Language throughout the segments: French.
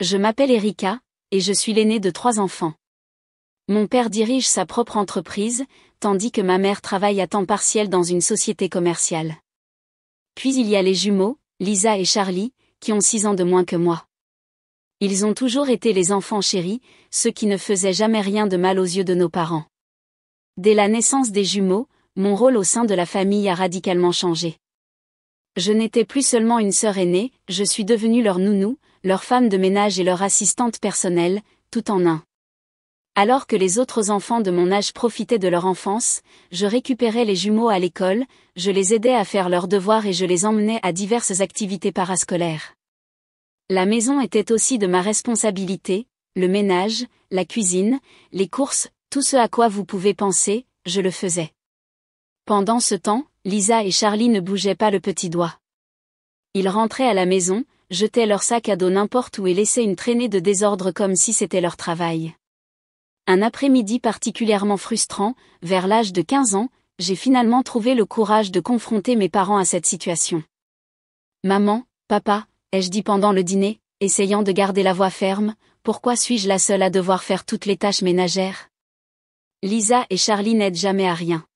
Je m'appelle Erika, et je suis l'aînée de 3 enfants. Mon père dirige sa propre entreprise, tandis que ma mère travaille à temps partiel dans une société commerciale. Puis il y a les jumeaux, Lisa et Charlie, qui ont 6 ans de moins que moi. Ils ont toujours été les enfants chéris, ceux qui ne faisaient jamais rien de mal aux yeux de nos parents. Dès la naissance des jumeaux, mon rôle au sein de la famille a radicalement changé. Je n'étais plus seulement une sœur aînée, je suis devenue leur nounou, leur femme de ménage et leur assistante personnelle, tout en un. Alors que les autres enfants de mon âge profitaient de leur enfance, je récupérais les jumeaux à l'école, je les aidais à faire leurs devoirs et je les emmenais à diverses activités parascolaires. La maison était aussi de ma responsabilité, le ménage, la cuisine, les courses, tout ce à quoi vous pouvez penser, je le faisais. Pendant ce temps, Lisa et Charlie ne bougeaient pas le petit doigt. Ils rentraient à la maison, jetaient leur sac à dos n'importe où et laissaient une traînée de désordre comme si c'était leur travail. Un après-midi particulièrement frustrant, vers l'âge de 15 ans, j'ai finalement trouvé le courage de confronter mes parents à cette situation. « Maman, papa », ai-je dit pendant le dîner, essayant de garder la voix ferme, pourquoi suis-je la seule à devoir faire toutes les tâches ménagères ? Lisa et Charlie n'aident jamais à rien.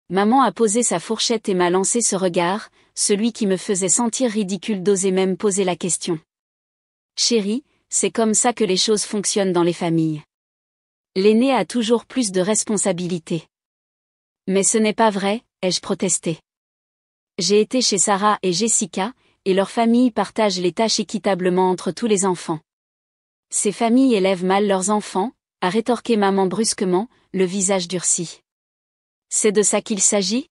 Maman a posé sa fourchette et m'a lancé ce regard, celui qui me faisait sentir ridicule d'oser même poser la question. Chérie, c'est comme ça que les choses fonctionnent dans les familles. L'aîné a toujours plus de responsabilités. Mais ce n'est pas vrai, ai-je protesté. J'ai été chez Sarah et Jessica, et leur famille partage les tâches équitablement entre tous les enfants. Ces familles élèvent mal leurs enfants, a rétorqué maman brusquement, le visage durci. C'est de ça qu'il s'agit ?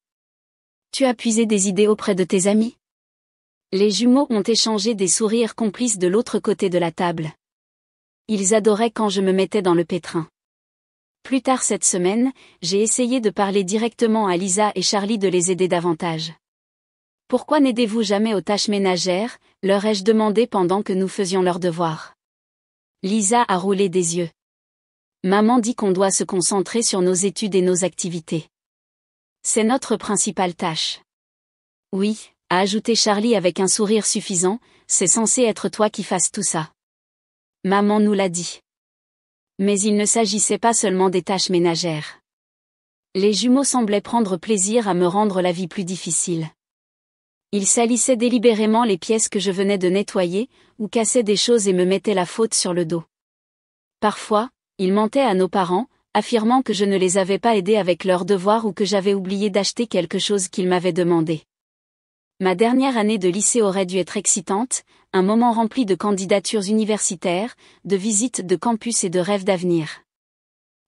Tu as puisé des idées auprès de tes amis ? Les jumeaux ont échangé des sourires complices de l'autre côté de la table. Ils adoraient quand je me mettais dans le pétrin. Plus tard cette semaine, j'ai essayé de parler directement à Lisa et Charlie de les aider davantage. Pourquoi n'aidez-vous jamais aux tâches ménagères, leur ai-je demandé pendant que nous faisions leurs devoirs. Lisa a roulé des yeux. Maman dit qu'on doit se concentrer sur nos études et nos activités. C'est notre principale tâche. Oui, a ajouté Charlie avec un sourire suffisant, c'est censé être toi qui fasses tout ça. Maman nous l'a dit. Mais il ne s'agissait pas seulement des tâches ménagères. Les jumeaux semblaient prendre plaisir à me rendre la vie plus difficile. Ils salissaient délibérément les pièces que je venais de nettoyer, ou cassaient des choses et me mettaient la faute sur le dos. Parfois, ils mentaient à nos parents, affirmant que je ne les avais pas aidés avec leurs devoirs ou que j'avais oublié d'acheter quelque chose qu'ils m'avaient demandé. Ma dernière année de lycée aurait dû être excitante, un moment rempli de candidatures universitaires, de visites de campus et de rêves d'avenir.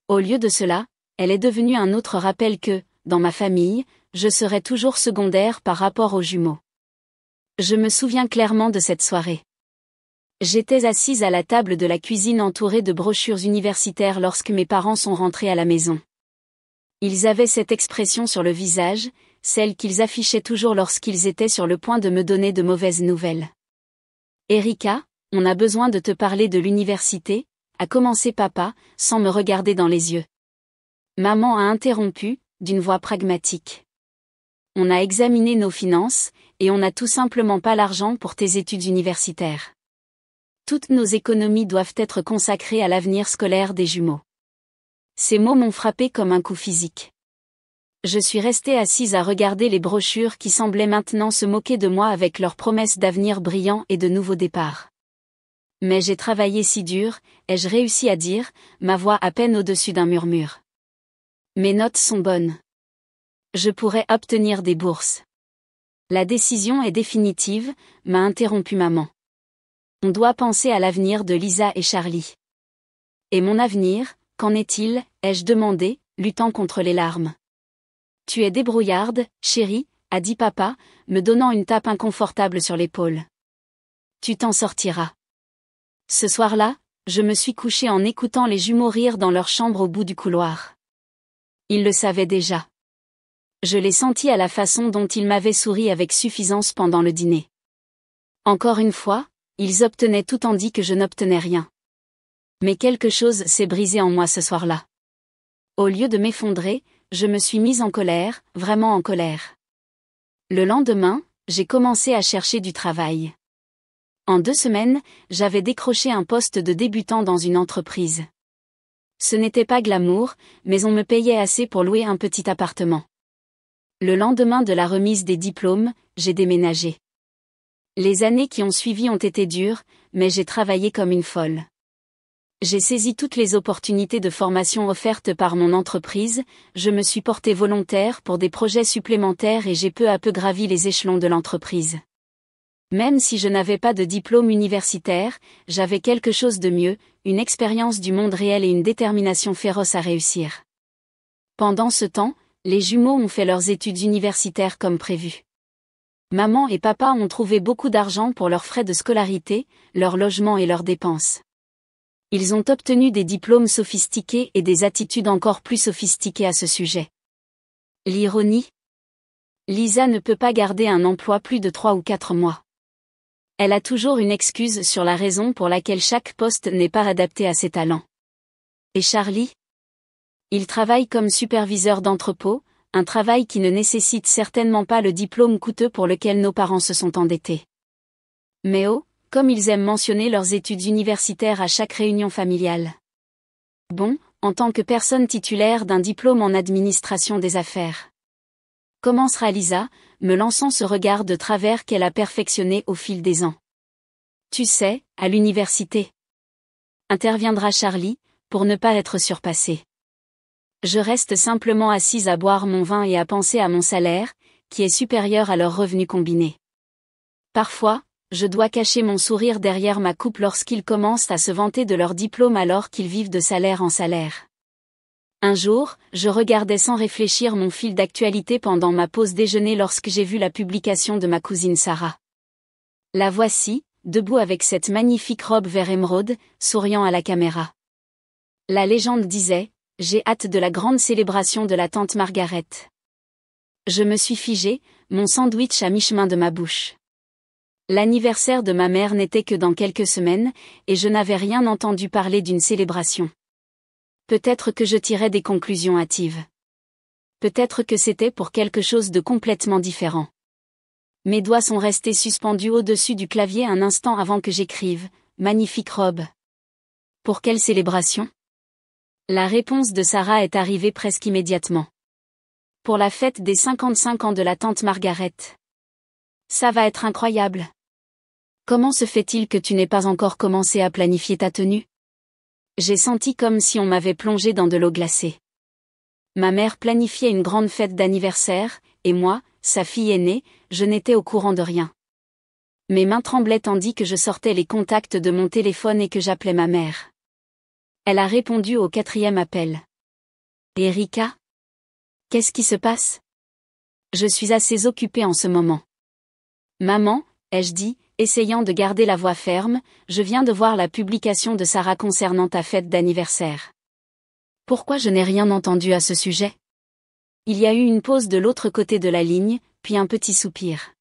Au lieu de cela, elle est devenue un autre rappel que, dans ma famille, je serai toujours secondaire par rapport aux jumeaux. Je me souviens clairement de cette soirée. J'étais assise à la table de la cuisine entourée de brochures universitaires lorsque mes parents sont rentrés à la maison. Ils avaient cette expression sur le visage, celle qu'ils affichaient toujours lorsqu'ils étaient sur le point de me donner de mauvaises nouvelles. « Erika, on a besoin de te parler de l'université », a commencé papa, sans me regarder dans les yeux. Maman a interrompu, d'une voix pragmatique. « On a examiné nos finances, et on n'a tout simplement pas l'argent pour tes études universitaires. Toutes nos économies doivent être consacrées à l'avenir scolaire des jumeaux. » Ces mots m'ont frappé comme un coup physique. Je suis restée assise à regarder les brochures qui semblaient maintenant se moquer de moi avec leurs promesses d'avenir brillant et de nouveaux départs. Mais j'ai travaillé si dur, ai-je réussi à dire, ma voix à peine au-dessus d'un murmure. Mes notes sont bonnes. Je pourrais obtenir des bourses. La décision est définitive, m'a interrompu maman. On doit penser à l'avenir de Lisa et Charlie. Et mon avenir, qu'en est-il, ai-je demandé, luttant contre les larmes. Tu es débrouillarde, chérie, a dit papa, me donnant une tape inconfortable sur l'épaule. Tu t'en sortiras. Ce soir-là, je me suis couchée en écoutant les jumeaux rire dans leur chambre au bout du couloir. Ils le savaient déjà. Je l'ai senti à la façon dont ils m'avaient souri avec suffisance pendant le dîner. Encore une fois, ils obtenaient tout tandis que je n'obtenais rien. Mais quelque chose s'est brisé en moi ce soir-là. Au lieu de m'effondrer, je me suis mise en colère, vraiment en colère. Le lendemain, j'ai commencé à chercher du travail. En 2 semaines, j'avais décroché un poste de débutant dans une entreprise. Ce n'était pas glamour, mais on me payait assez pour louer un petit appartement. Le lendemain de la remise des diplômes, j'ai déménagé. Les années qui ont suivi ont été dures, mais j'ai travaillé comme une folle. J'ai saisi toutes les opportunités de formation offertes par mon entreprise, je me suis porté volontaire pour des projets supplémentaires et j'ai peu à peu gravi les échelons de l'entreprise. Même si je n'avais pas de diplôme universitaire, j'avais quelque chose de mieux, une expérience du monde réel et une détermination féroce à réussir. Pendant ce temps, les jumeaux ont fait leurs études universitaires comme prévu. Maman et papa ont trouvé beaucoup d'argent pour leurs frais de scolarité, leur logement et leurs dépenses. Ils ont obtenu des diplômes sophistiqués et des attitudes encore plus sophistiquées à ce sujet. L'ironie ? Lisa ne peut pas garder un emploi plus de 3 ou 4 mois. Elle a toujours une excuse sur la raison pour laquelle chaque poste n'est pas adapté à ses talents. Et Charlie ? Il travaille comme superviseur d'entrepôt, un travail qui ne nécessite certainement pas le diplôme coûteux pour lequel nos parents se sont endettés. Mais oh, comme ils aiment mentionner leurs études universitaires à chaque réunion familiale. Bon, en tant que personne titulaire d'un diplôme en administration des affaires. Commencera Lisa, me lançant ce regard de travers qu'elle a perfectionné au fil des ans. Tu sais, à l'université. Interviendra Charlie, pour ne pas être surpassé. Je reste simplement assise à boire mon vin et à penser à mon salaire, qui est supérieur à leurs revenus combinés. Parfois, je dois cacher mon sourire derrière ma coupe lorsqu'ils commencent à se vanter de leur diplôme alors qu'ils vivent de salaire en salaire. Un jour, je regardais sans réfléchir mon fil d'actualité pendant ma pause déjeuner lorsque j'ai vu la publication de ma cousine Sarah. La voici, debout avec cette magnifique robe vert émeraude, souriant à la caméra. La légende disait « J'ai hâte de la grande célébration de la tante Margaret ». Je me suis figée, mon sandwich à mi-chemin de ma bouche. L'anniversaire de ma mère n'était que dans quelques semaines, et je n'avais rien entendu parler d'une célébration. Peut-être que je tirais des conclusions hâtives. Peut-être que c'était pour quelque chose de complètement différent. Mes doigts sont restés suspendus au-dessus du clavier un instant avant que j'écrive « Magnifique robe ». Pour quelle célébration ? La réponse de Sarah est arrivée presque immédiatement. Pour la fête des 55 ans de la tante Margaret. Ça va être incroyable. Comment se fait-il que tu n'aies pas encore commencé à planifier ta tenue ? J'ai senti comme si on m'avait plongé dans de l'eau glacée. Ma mère planifiait une grande fête d'anniversaire, et moi, sa fille aînée, je n'étais au courant de rien. Mes mains tremblaient tandis que je sortais les contacts de mon téléphone et que j'appelais ma mère. Elle a répondu au 4e appel. Erika ? Qu'est-ce qui se passe ? Je suis assez occupée en ce moment. Maman, ai-je dit, essayant de garder la voix ferme, je viens de voir la publication de Sarah concernant ta fête d'anniversaire. Pourquoi je n'ai rien entendu à ce sujet ? Il y a eu une pause de l'autre côté de la ligne, puis un petit soupir.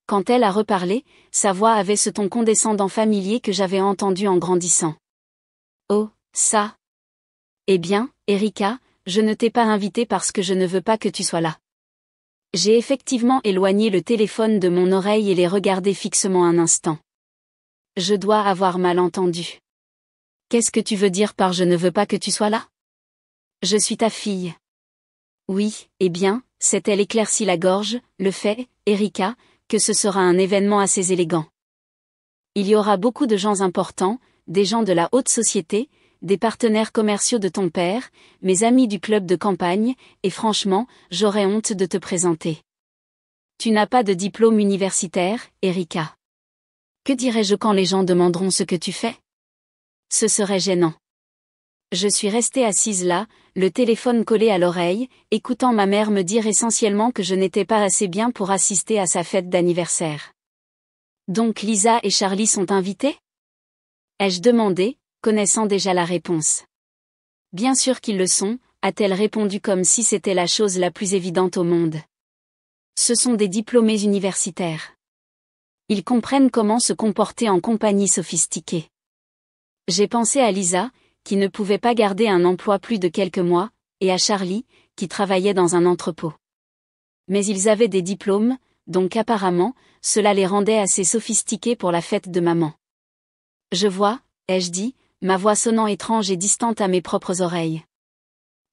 Quand elle a reparlé, sa voix avait ce ton condescendant familier que j'avais entendu en grandissant. Oh, ça. Eh bien, Erika, je ne t'ai pas invitée parce que je ne veux pas que tu sois là. J'ai effectivement éloigné le téléphone de mon oreille et l'ai regardé fixement un instant. Je dois avoir mal entendu. Qu'est-ce que tu veux dire par « je ne veux pas que tu sois là » ? Je suis ta fille. Oui, eh bien, s'est-elle éclairci la gorge, le fait, Erika, que ce sera un événement assez élégant. Il y aura beaucoup de gens importants, des gens de la haute société, des partenaires commerciaux de ton père, mes amis du club de campagne, et franchement, j'aurais honte de te présenter. Tu n'as pas de diplôme universitaire, Erika. Que dirais-je quand les gens demanderont ce que tu fais ? Ce serait gênant. Je suis restée assise là, le téléphone collé à l'oreille, écoutant ma mère me dire essentiellement que je n'étais pas assez bien pour assister à sa fête d'anniversaire. Donc Lisa et Charlie sont invités ? Ai-je demandé, connaissant déjà la réponse. Bien sûr qu'ils le sont, a-t-elle répondu comme si c'était la chose la plus évidente au monde. Ce sont des diplômés universitaires. Ils comprennent comment se comporter en compagnie sophistiquée. J'ai pensé à Lisa, qui ne pouvait pas garder un emploi plus de quelques mois, et à Charlie, qui travaillait dans un entrepôt. Mais ils avaient des diplômes, donc apparemment, cela les rendait assez sophistiqués pour la fête de maman. Je vois, ai-je dit, ma voix sonnant étrange et distante à mes propres oreilles.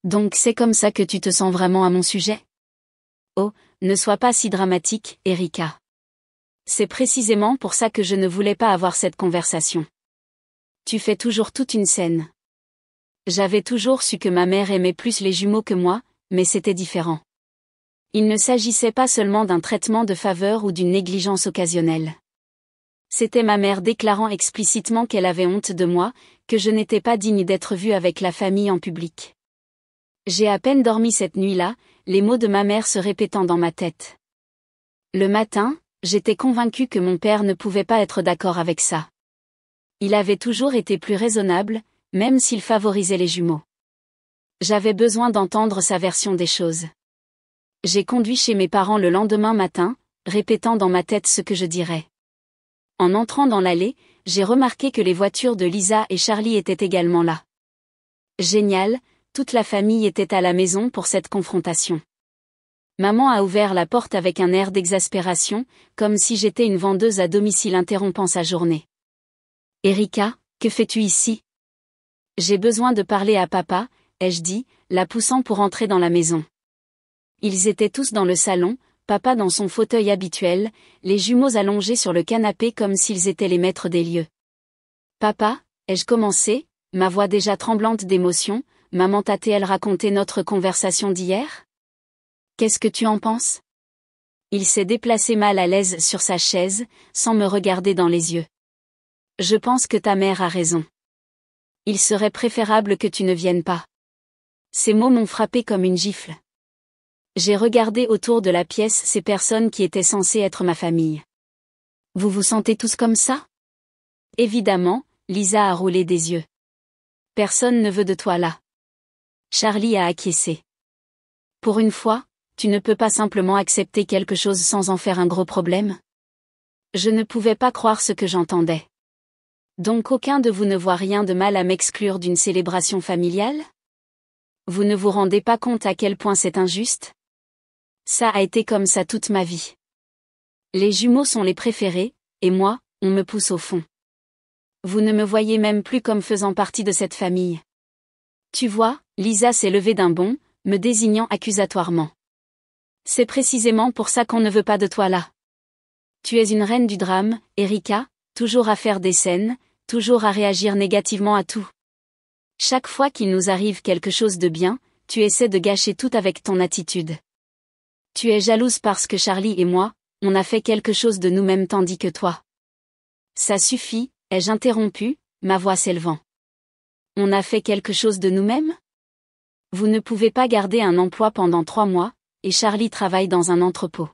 Donc c'est comme ça que tu te sens vraiment à mon sujet? Oh, ne sois pas si dramatique, Erika. C'est précisément pour ça que je ne voulais pas avoir cette conversation. Tu fais toujours toute une scène. J'avais toujours su que ma mère aimait plus les jumeaux que moi, mais c'était différent. Il ne s'agissait pas seulement d'un traitement de faveur ou d'une négligence occasionnelle. C'était ma mère déclarant explicitement qu'elle avait honte de moi, que je n'étais pas digne d'être vue avec la famille en public. J'ai à peine dormi cette nuit-là, les mots de ma mère se répétant dans ma tête. Le matin, j'étais convaincue que mon père ne pouvait pas être d'accord avec ça. Il avait toujours été plus raisonnable, même s'il favorisait les jumeaux. J'avais besoin d'entendre sa version des choses. J'ai conduit chez mes parents le lendemain matin, répétant dans ma tête ce que je dirais. En entrant dans l'allée, j'ai remarqué que les voitures de Lisa et Charlie étaient également là. Génial, toute la famille était à la maison pour cette confrontation. Maman a ouvert la porte avec un air d'exaspération, comme si j'étais une vendeuse à domicile interrompant sa journée. « Erika, que fais-tu ici ? » « J'ai besoin de parler à papa, » ai-je dit, la poussant pour entrer dans la maison. Ils étaient tous dans le salon, papa dans son fauteuil habituel, les jumeaux allongés sur le canapé comme s'ils étaient les maîtres des lieux. « Papa, » ai-je commencé, ma voix déjà tremblante d'émotion, maman t'a-t-elle raconté notre conversation d'hier ? Qu'est-ce que tu en penses ? Il s'est déplacé mal à l'aise sur sa chaise, sans me regarder dans les yeux. Je pense que ta mère a raison. Il serait préférable que tu ne viennes pas. Ces mots m'ont frappé comme une gifle. J'ai regardé autour de la pièce ces personnes qui étaient censées être ma famille. Vous vous sentez tous comme ça ? Évidemment, Lisa a roulé des yeux. Personne ne veut de toi là. Charlie a acquiescé. Pour une fois, tu ne peux pas simplement accepter quelque chose sans en faire un gros problème ? Je ne pouvais pas croire ce que j'entendais. Donc aucun de vous ne voit rien de mal à m'exclure d'une célébration familiale ? Vous ne vous rendez pas compte à quel point c'est injuste ? Ça a été comme ça toute ma vie. Les jumeaux sont les préférés, et moi, on me pousse au fond. Vous ne me voyez même plus comme faisant partie de cette famille. Tu vois, Lisa s'est levée d'un bond, me désignant accusatoirement. C'est précisément pour ça qu'on ne veut pas de toi là. Tu es une reine du drame, Erika, toujours à faire des scènes, toujours à réagir négativement à tout. Chaque fois qu'il nous arrive quelque chose de bien, tu essaies de gâcher tout avec ton attitude. Tu es jalouse parce que Charlie et moi, on a fait quelque chose de nous-mêmes tandis que toi. Ça suffit, ai-je interrompu, ma voix s'élevant. On a fait quelque chose de nous-mêmes ? Vous ne pouvez pas garder un emploi pendant 3 mois, et Charlie travaille dans un entrepôt.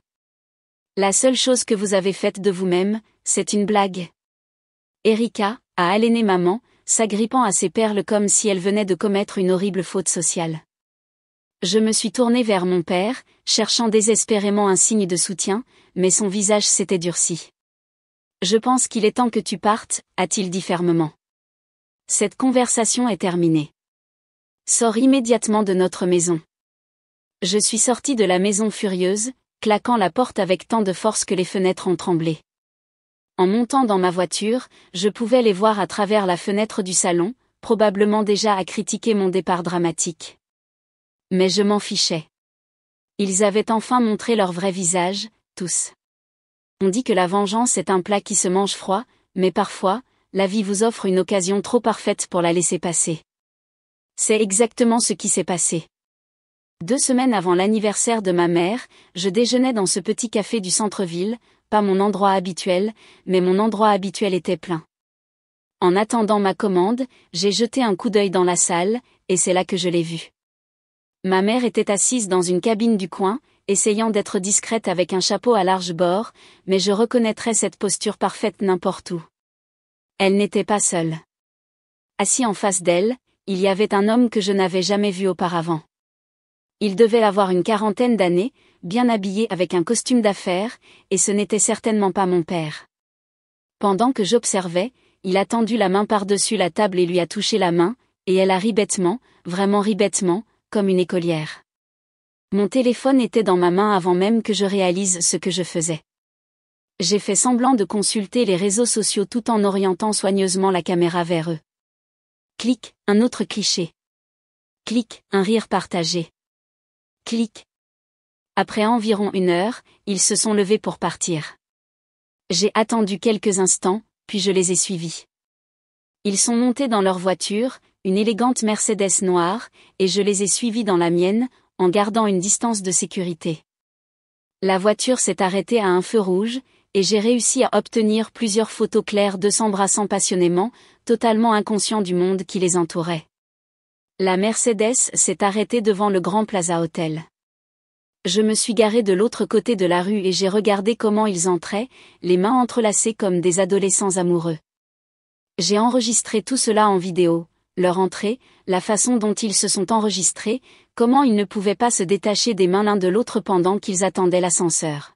La seule chose que vous avez faite de vous-même, c'est une blague. Erika, a halené maman, s'agrippant à ses perles comme si elle venait de commettre une horrible faute sociale. Je me suis tournée vers mon père, cherchant désespérément un signe de soutien, mais son visage s'était durci. Je pense qu'il est temps que tu partes, a-t-il dit fermement. Cette conversation est terminée. Sors immédiatement de notre maison. Je suis sortie de la maison furieuse, claquant la porte avec tant de force que les fenêtres ont tremblé. En montant dans ma voiture, je pouvais les voir à travers la fenêtre du salon, probablement déjà à critiquer mon départ dramatique. Mais je m'en fichais. Ils avaient enfin montré leur vrai visage, tous. On dit que la vengeance est un plat qui se mange froid, mais parfois, la vie vous offre une occasion trop parfaite pour la laisser passer. C'est exactement ce qui s'est passé. 2 semaines avant l'anniversaire de ma mère, je déjeunais dans ce petit café du centre-ville, pas mon endroit habituel, mais mon endroit habituel était plein. En attendant ma commande, j'ai jeté un coup d'œil dans la salle, et c'est là que je l'ai vue. Ma mère était assise dans une cabine du coin, essayant d'être discrète avec un chapeau à large bord, mais je reconnaîtrais cette posture parfaite n'importe où. Elle n'était pas seule. Assis en face d'elle, il y avait un homme que je n'avais jamais vu auparavant. Il devait avoir une 40aine d'années, bien habillé avec un costume d'affaires, et ce n'était certainement pas mon père. Pendant que j'observais, il a tendu la main par-dessus la table et lui a touché la main, et elle a ri bêtement, vraiment ri bêtement, comme une écolière. Mon téléphone était dans ma main avant même que je réalise ce que je faisais. J'ai fait semblant de consulter les réseaux sociaux tout en orientant soigneusement la caméra vers eux. Clic, un autre cliché. Clic, un rire partagé. Clic. Après environ 1 heure, ils se sont levés pour partir. J'ai attendu quelques instants, puis je les ai suivis. Ils sont montés dans leur voiture, une élégante Mercedes noire, et je les ai suivis dans la mienne, en gardant une distance de sécurité. La voiture s'est arrêtée à un feu rouge, et j'ai réussi à obtenir plusieurs photos claires d'eux s'embrassant passionnément, totalement inconscients du monde qui les entourait. La Mercedes s'est arrêtée devant le Grand Plaza Hotel. Je me suis garé de l'autre côté de la rue et j'ai regardé comment ils entraient, les mains entrelacées comme des adolescents amoureux. J'ai enregistré tout cela en vidéo, leur entrée, la façon dont ils se sont enregistrés, comment ils ne pouvaient pas se détacher des mains l'un de l'autre pendant qu'ils attendaient l'ascenseur.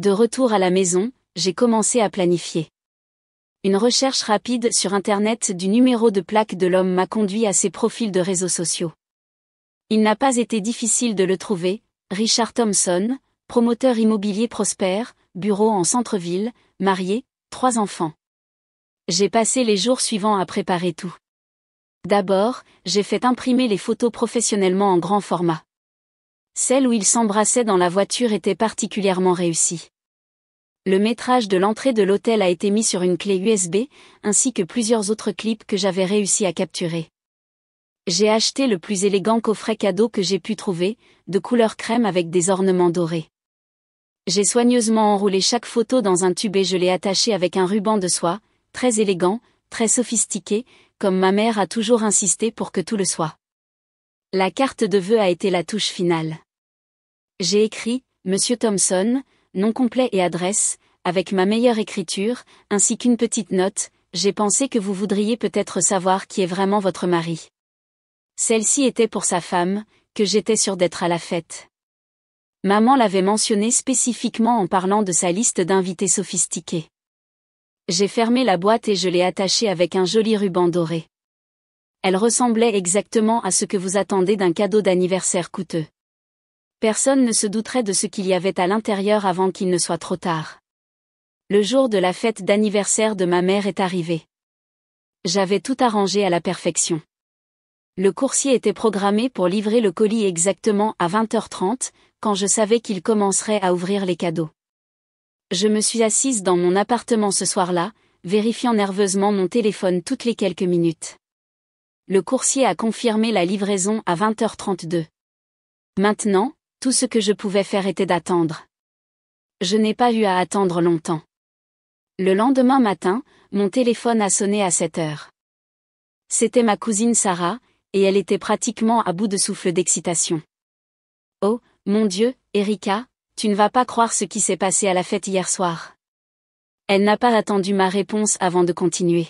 De retour à la maison, j'ai commencé à planifier. Une recherche rapide sur Internet du numéro de plaque de l'homme m'a conduit à ses profils de réseaux sociaux. Il n'a pas été difficile de le trouver. Richard Thompson, promoteur immobilier prospère, bureau en centre-ville, marié, 3 enfants. J'ai passé les jours suivants à préparer tout. D'abord, j'ai fait imprimer les photos professionnellement en grand format. Celle où ils s'embrassaient dans la voiture était particulièrement réussie. Le métrage de l'entrée de l'hôtel a été mis sur une clé USB, ainsi que plusieurs autres clips que j'avais réussi à capturer. J'ai acheté le plus élégant coffret cadeau que j'ai pu trouver, de couleur crème avec des ornements dorés. J'ai soigneusement enroulé chaque photo dans un tube et je l'ai attaché avec un ruban de soie, très élégant, très sophistiqué, comme ma mère a toujours insisté pour que tout le soit. La carte de vœux a été la touche finale. J'ai écrit « Monsieur Thompson », nom complet et adresse, avec ma meilleure écriture, ainsi qu'une petite note, j'ai pensé que vous voudriez peut-être savoir qui est vraiment votre mari. Celle-ci était pour sa femme, que j'étais sûre d'être à la fête. Maman l'avait mentionné spécifiquement en parlant de sa liste d'invités sophistiqués. J'ai fermé la boîte et je l'ai attachée avec un joli ruban doré. Elle ressemblait exactement à ce que vous attendez d'un cadeau d'anniversaire coûteux. Personne ne se douterait de ce qu'il y avait à l'intérieur avant qu'il ne soit trop tard. Le jour de la fête d'anniversaire de ma mère est arrivé. J'avais tout arrangé à la perfection. Le coursier était programmé pour livrer le colis exactement à 20h30, quand je savais qu'il commencerait à ouvrir les cadeaux. Je me suis assise dans mon appartement ce soir-là, vérifiant nerveusement mon téléphone toutes les quelques minutes. Le coursier a confirmé la livraison à 20h32. Maintenant, tout ce que je pouvais faire était d'attendre. Je n'ai pas eu à attendre longtemps. Le lendemain matin, mon téléphone a sonné à 7h. C'était ma cousine Sarah, et elle était pratiquement à bout de souffle d'excitation. « Oh, mon Dieu, Erika, tu ne vas pas croire ce qui s'est passé à la fête hier soir. » Elle n'a pas attendu ma réponse avant de continuer.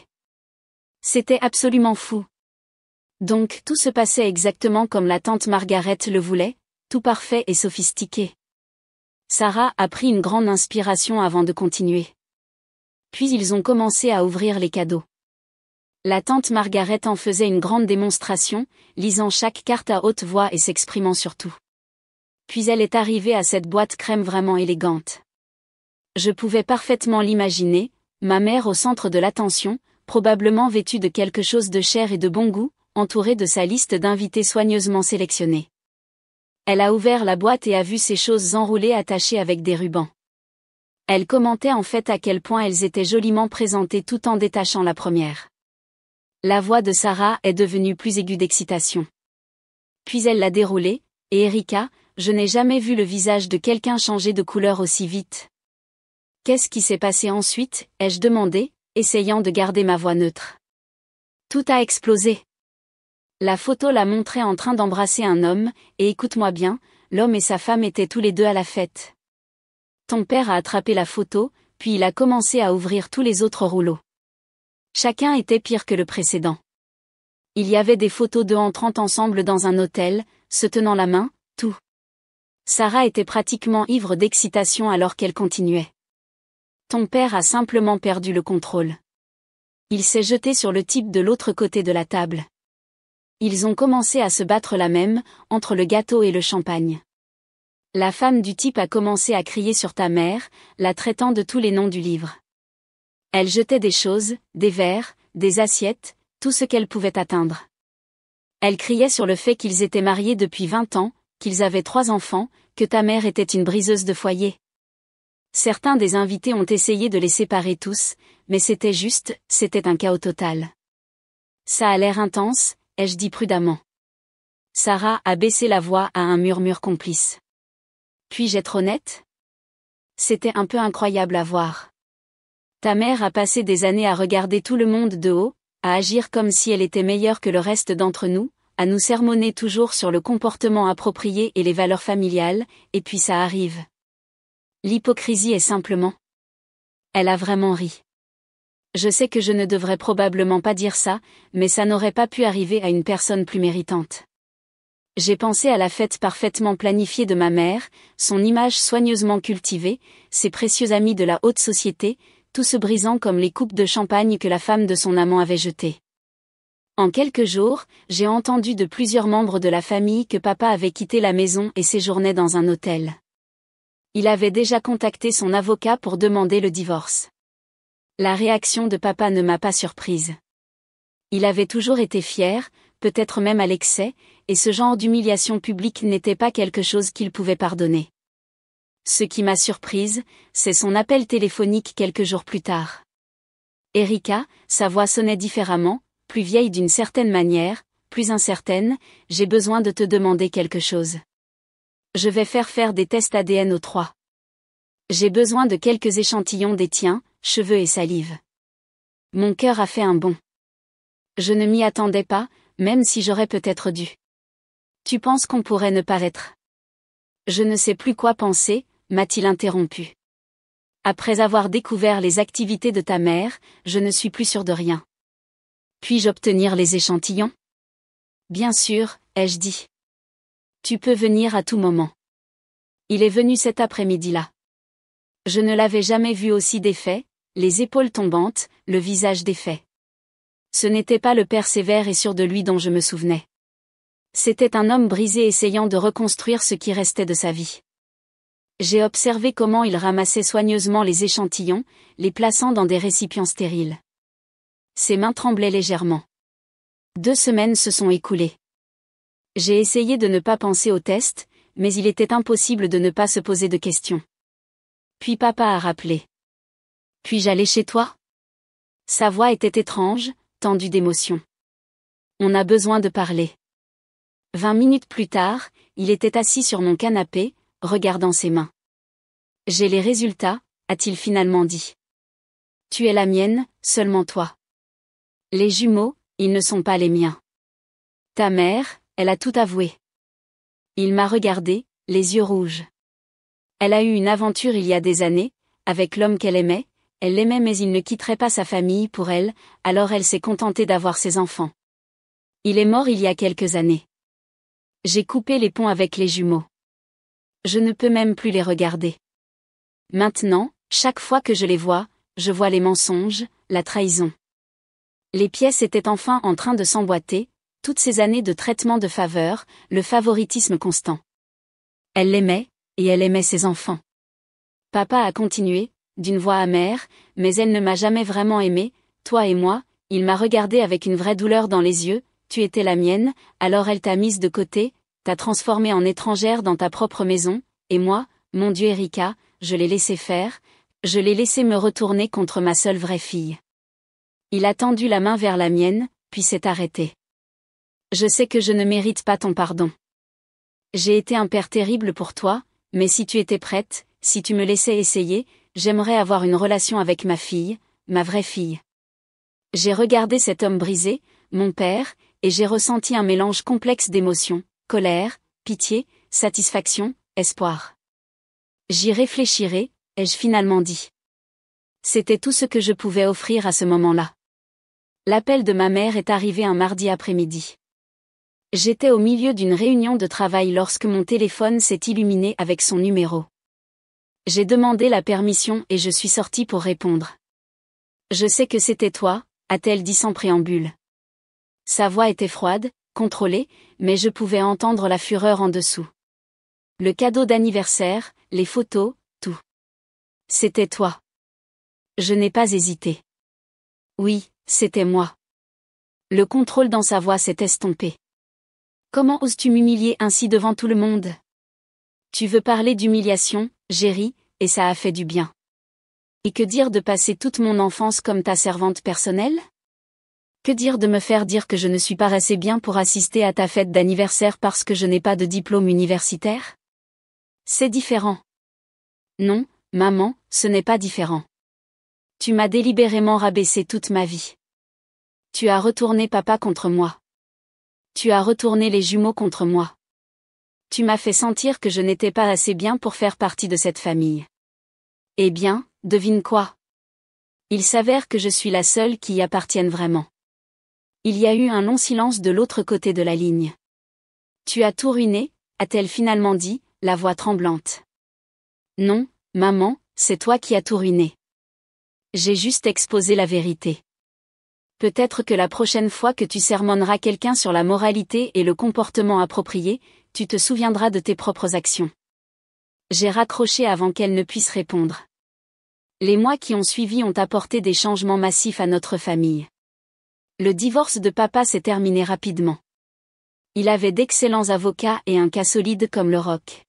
C'était absolument fou. Donc tout se passait exactement comme la tante Margaret le voulait, tout parfait et sophistiqué. Sarah a pris une grande inspiration avant de continuer. Puis ils ont commencé à ouvrir les cadeaux. La tante Margaret en faisait une grande démonstration, lisant chaque carte à haute voix et s'exprimant sur tout. Puis elle est arrivée à cette boîte crème vraiment élégante. Je pouvais parfaitement l'imaginer, ma mère au centre de l'attention, probablement vêtue de quelque chose de cher et de bon goût, entourée de sa liste d'invités soigneusement sélectionnés. Elle a ouvert la boîte et a vu ces choses enroulées attachées avec des rubans. Elle commentait en fait à quel point elles étaient joliment présentées tout en détachant la première. La voix de Sarah est devenue plus aiguë d'excitation. Puis elle l'a déroulée, et Erika, je n'ai jamais vu le visage de quelqu'un changer de couleur aussi vite. Qu'est-ce qui s'est passé ensuite, ai-je demandé, essayant de garder ma voix neutre. Tout a explosé. La photo la montrait en train d'embrasser un homme, et écoute-moi bien, l'homme et sa femme étaient tous les deux à la fête. Ton père a attrapé la photo, puis il a commencé à ouvrir tous les autres rouleaux. Chacun était pire que le précédent. Il y avait des photos d'eux entrant ensemble dans un hôtel, se tenant la main, tout. Sarah était pratiquement ivre d'excitation alors qu'elle continuait. Ton père a simplement perdu le contrôle. Il s'est jeté sur le type de l'autre côté de la table. Ils ont commencé à se battre la même, entre le gâteau et le champagne. La femme du type a commencé à crier sur ta mère, la traitant de tous les noms du livre. Elle jetait des choses, des verres, des assiettes, tout ce qu'elle pouvait atteindre. Elle criait sur le fait qu'ils étaient mariés depuis 20 ans, qu'ils avaient 3 enfants, que ta mère était une briseuse de foyer. Certains des invités ont essayé de les séparer tous, mais c'était un chaos total. Ça a l'air intense, ai-je dit prudemment. Sarah a baissé la voix à un murmure complice. Puis-je être honnête? C'était un peu incroyable à voir. Ta mère a passé des années à regarder tout le monde de haut, à agir comme si elle était meilleure que le reste d'entre nous, à nous sermonner toujours sur le comportement approprié et les valeurs familiales, et puis ça arrive. L'hypocrisie est simplement. Elle a vraiment ri. Je sais que je ne devrais probablement pas dire ça, mais ça n'aurait pas pu arriver à une personne plus méritante. J'ai pensé à la fête parfaitement planifiée de ma mère, son image soigneusement cultivée, ses précieux amis de la haute société, tout se brisant comme les coupes de champagne que la femme de son amant avait jetées. En quelques jours, j'ai entendu de plusieurs membres de la famille que papa avait quitté la maison et séjournait dans un hôtel. Il avait déjà contacté son avocat pour demander le divorce. La réaction de papa ne m'a pas surprise. Il avait toujours été fier, peut-être même à l'excès, et ce genre d'humiliation publique n'était pas quelque chose qu'il pouvait pardonner. Ce qui m'a surprise, c'est son appel téléphonique quelques jours plus tard. Erika, sa voix sonnait différemment, plus vieille d'une certaine manière, plus incertaine, j'ai besoin de te demander quelque chose. Je vais faire des tests ADN aux 3. J'ai besoin de quelques échantillons des tiens, cheveux et salive. Mon cœur a fait un bond. Je ne m'y attendais pas, même si j'aurais peut-être dû. Tu penses qu'on pourrait ne pas être? Je ne sais plus quoi penser, m'a-t-il interrompu. Après avoir découvert les activités de ta mère, je ne suis plus sûr de rien. Puis-je obtenir les échantillons? Bien sûr, ai-je dit. Tu peux venir à tout moment. Il est venu cet après-midi-là. Je ne l'avais jamais vu aussi défait, les épaules tombantes, le visage défait. Ce n'était pas le père sévère et sûr de lui dont je me souvenais. C'était un homme brisé essayant de reconstruire ce qui restait de sa vie. J'ai observé comment il ramassait soigneusement les échantillons, les plaçant dans des récipients stériles. Ses mains tremblaient légèrement. 2 semaines se sont écoulées. J'ai essayé de ne pas penser au test, mais il était impossible de ne pas se poser de questions. Puis papa a rappelé. Puis-je aller chez toi? Sa voix était étrange, tendue d'émotion. On a besoin de parler. 20 minutes plus tard, il était assis sur mon canapé, regardant ses mains. J'ai les résultats, a-t-il finalement dit. Tu es la mienne, seulement toi. Les jumeaux, ils ne sont pas les miens. Ta mère, elle a tout avoué. Il m'a regardé, les yeux rouges. Elle a eu une aventure il y a des années, avec l'homme qu'elle aimait, elle l'aimait mais il ne quitterait pas sa famille pour elle, alors elle s'est contentée d'avoir ses enfants. Il est mort il y a quelques années. J'ai coupé les ponts avec les jumeaux. Je ne peux même plus les regarder. Maintenant, chaque fois que je les vois, je vois les mensonges, la trahison. Les pièces étaient enfin en train de s'emboîter, toutes ces années de traitement de faveur, le favoritisme constant. Elle l'aimait, et elle aimait ses enfants. Papa a continué, d'une voix amère, mais elle ne m'a jamais vraiment aimé, toi et moi, il m'a regardé avec une vraie douleur dans les yeux, tu étais la mienne, alors elle t'a mise de côté, t'a transformée en étrangère dans ta propre maison, et moi, mon Dieu Erika, je l'ai laissé faire, je l'ai laissé me retourner contre ma seule vraie fille. Il a tendu la main vers la mienne, puis s'est arrêté. Je sais que je ne mérite pas ton pardon. J'ai été un père terrible pour toi, mais si tu étais prête, si tu me laissais essayer, j'aimerais avoir une relation avec ma fille, ma vraie fille. J'ai regardé cet homme brisé, mon père, et j'ai ressenti un mélange complexe d'émotions, colère, pitié, satisfaction, espoir. J'y réfléchirai, ai-je finalement dit. C'était tout ce que je pouvais offrir à ce moment-là. L'appel de ma mère est arrivé un mardi après-midi. J'étais au milieu d'une réunion de travail lorsque mon téléphone s'est illuminé avec son numéro. J'ai demandé la permission et je suis sortie pour répondre. Je sais que c'était toi, a-t-elle dit sans préambule. Sa voix était froide, contrôlée, mais je pouvais entendre la fureur en dessous. Le cadeau d'anniversaire, les photos, tout. C'était toi. Je n'ai pas hésité. Oui, c'était moi. Le contrôle dans sa voix s'est estompé. Comment oses-tu m'humilier ainsi devant tout le monde? Tu veux parler d'humiliation, j'ai ri, et ça a fait du bien. Et que dire de passer toute mon enfance comme ta servante personnelle? Que dire de me faire dire que je ne suis pas assez bien pour assister à ta fête d'anniversaire parce que je n'ai pas de diplôme universitaire? C'est différent. Non, maman, ce n'est pas différent. Tu m'as délibérément rabaissé toute ma vie. Tu as retourné papa contre moi. Tu as retourné les jumeaux contre moi. Tu m'as fait sentir que je n'étais pas assez bien pour faire partie de cette famille. Eh bien, devine quoi? Il s'avère que je suis la seule qui y appartienne vraiment. Il y a eu un long silence de l'autre côté de la ligne. Tu as tout ruiné, a-t-elle finalement dit, la voix tremblante. Non, maman, c'est toi qui as tout ruiné. J'ai juste exposé la vérité. Peut-être que la prochaine fois que tu sermonneras quelqu'un sur la moralité et le comportement approprié, tu te souviendras de tes propres actions. J'ai raccroché avant qu'elle ne puisse répondre. Les mois qui ont suivi ont apporté des changements massifs à notre famille. Le divorce de papa s'est terminé rapidement. Il avait d'excellents avocats et un cas solide comme le roc.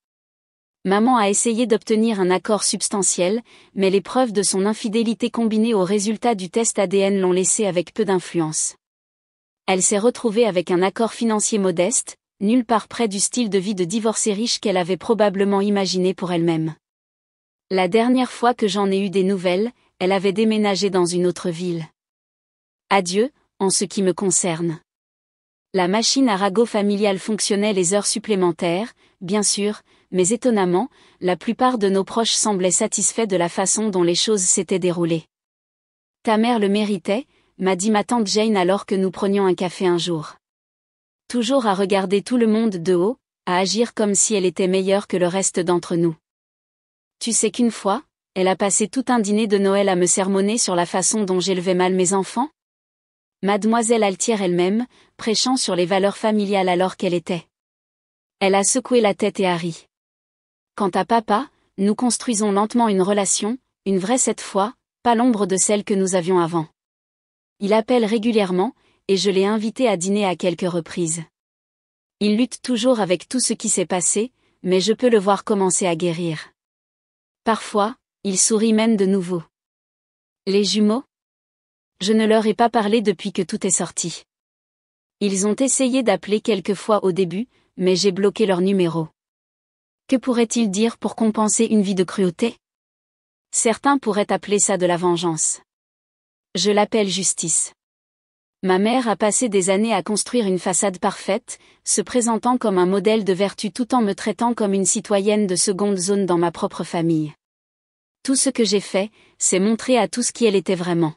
Maman a essayé d'obtenir un accord substantiel, mais les preuves de son infidélité combinées aux résultats du test ADN l'ont laissée avec peu d'influence. Elle s'est retrouvée avec un accord financier modeste, nulle part près du style de vie de divorcée riche qu'elle avait probablement imaginé pour elle-même. La dernière fois que j'en ai eu des nouvelles, elle avait déménagé dans une autre ville. Adieu, en ce qui me concerne. La machine à ragot familiale fonctionnait les heures supplémentaires, bien sûr, mais étonnamment, la plupart de nos proches semblaient satisfaits de la façon dont les choses s'étaient déroulées. Ta mère le méritait, m'a dit ma tante Jane alors que nous prenions un café un jour. Toujours à regarder tout le monde de haut, à agir comme si elle était meilleure que le reste d'entre nous. Tu sais qu'une fois, elle a passé tout un dîner de Noël à me sermonner sur la façon dont j'élevais mal mes enfants? Mademoiselle Altière elle-même, prêchant sur les valeurs familiales alors qu'elle était. Elle a secoué la tête et a ri. Quant à papa, nous construisons lentement une relation, une vraie cette fois, pas l'ombre de celle que nous avions avant. Il appelle régulièrement, et je l'ai invité à dîner à quelques reprises. Il lutte toujours avec tout ce qui s'est passé, mais je peux le voir commencer à guérir. Parfois, il sourit même de nouveau. Les jumeaux? Je ne leur ai pas parlé depuis que tout est sorti. Ils ont essayé d'appeler quelques fois au début, mais j'ai bloqué leur numéro. Que pourraient-ils dire pour compenser une vie de cruauté? Certains pourraient appeler ça de la vengeance. Je l'appelle justice. Ma mère a passé des années à construire une façade parfaite, se présentant comme un modèle de vertu tout en me traitant comme une citoyenne de seconde zone dans ma propre famille. Tout ce que j'ai fait, c'est montrer à tous qui elle était vraiment.